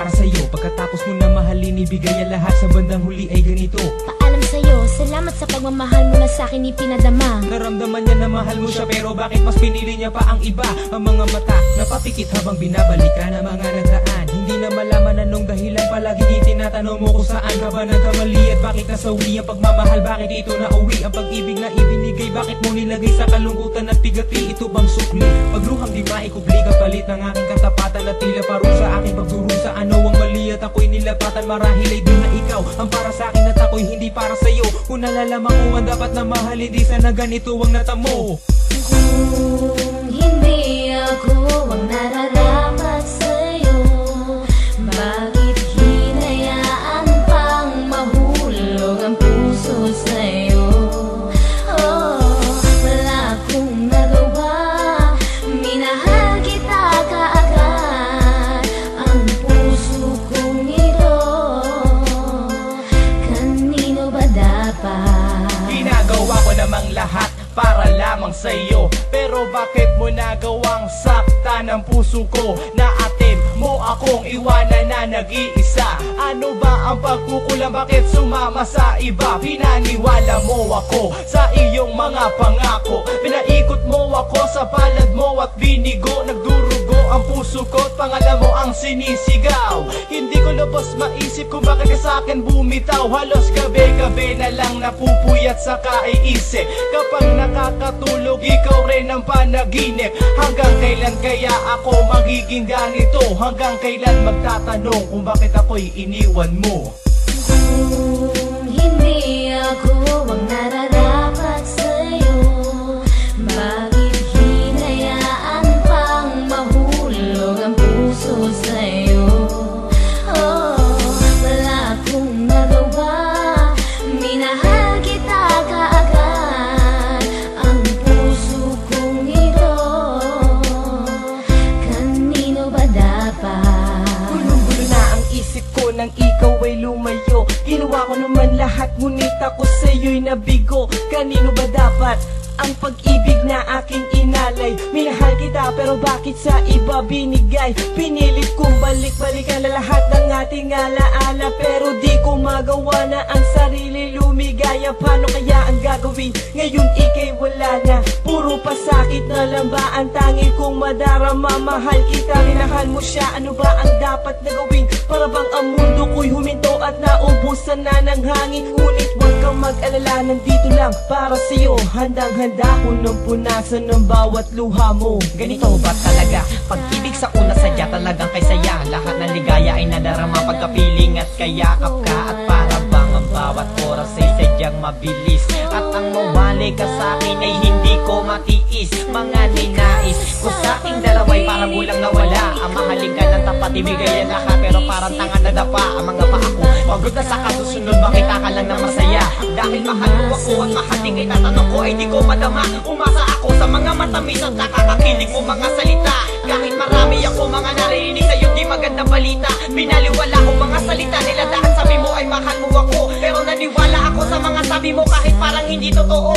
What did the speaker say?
para sa'yo. Pagkatapos mo na mahalin, ibigay ang lahat, sa bandang huli ay ganito. Paalam sa'yo, salamat sa pagmamahal mo na sa'kin ipinadama. Naramdaman niya na mahal mo siya, pero bakit mas pinili niya pa ang iba? Ang mga mata napapikit habang binabalikan ang mga nagdaan. Hindi na malaman anong dahilan, palaging itinatanong mo kung saan ka ba nagkamali at bakit nasawi ang pagmamahal, bakit ito nauwi ang pag-ibig na ibinigay, bakit mo nilagay sa kalungkutan at bigati, ito bang sukli? Pagluhang di maikubli, kapalit ng aking katapatan at tila parusa aking pagdurusa. Ano ang mali at ako'y nilapatan, marahil ay di na ikaw ang para sa akin at ako'y hindi para sa'yo. Kung nalalaman ko ang dapat na mahal, hindi sana ganito ang natamo. Kung hindi ako ang nararapat sa'yo, bakit hinayaan pang mahulog ang puso sa'yo? Oh, wala akong nagawa, minahal kita kaagad. Ang puso kong ito, kanino ba dapat? Ginagawa ko namang lahat para lamang sa'yo, pero bakit mo nagawang sakta ng puso ko? Naatid mo akong iwanan na nag-iisa. Ano ba ang pagkukulang? Bakit sumama sa iba? Pinaniwala mo ako sa iyong mga pangako, pinaikot mo ako sa palad mo at binigo. Nagdurugo ang puso ko at pangalan mo ang sinisigaw. Hindi ko lubos maisip kung bakit ka sa'kin bumitaw. Halos gabi-gabi na lang napupuyat sa kaiisip. Kapag nakakatulog, ikaw rin ang panaginip. Hanggang kailan kaya ako magiging ganito? Hanggang kailan magtatanong kung bakit ako'y iniwan mo? Kung hindi ako ang nararapat sa'yo, bakit hinayaan pang mahulog ang puso sa'yo? Oh, wala akong nagawa, minahal kita kaagad. Ang puso kong ito, kanino ba dapat? Gulong-gulo na ang isip ko nang ikaw ay lumayo. Ginawa ko naman lahat, ngunit ako sa'yo'y nabigo. Kanino ba dapat ang pag-ibig na aking inalay? Minahal kita pero bakit sa iba binigay? Pinilit kong balik-balikan na lahat ng ating alaala, pero di ko magawa na ang sarili lumigaya. Paano kaya ang gagawin? Ngayon ika'y wala na, puro pasakit na lang ba ang tanging kong madarama? Mahal kita, minahal mo siya, ano ba ang dapat na gawin? Para bang ang mundo ko'y huminto at naubusan na ng hangin. Ngunit huwag kang mag-alala, nandito lang para sa'yo. Handang-handa ko nang punasan ng bawat luha mo. Ganito ba talaga? Pag-ibig sa una sadya talagang kay saya. Lahat ng ligaya ay nadarama pagkapiling at kayakap ka. At para bang ang bawat oras ay sadyang mabilis. At ang mawali ka sa akin ay hindi ko matiis. Mga ninais ko sa aking dalaway parang kulang nawala. Ang mahalin ka ng tapat, ibigay ang lahat, pero parang tanga na dapa ang mga paa ko. Pagod na sa kasusunod, makita ka lang na masaya. Dahil mahal mo ako at mahal din kay tatanong ko ay di ko madama. Umasa ako sa mga matamis at nakakakilig mo mga salita. Kahit marami ako mga narinig sa'yo di maganda balita. Binaliwala ko mga salita nila dahil sabi mo ay mahal mo ako, pero naniwala ako sa mga sabi mo kahit parang hindi totoo.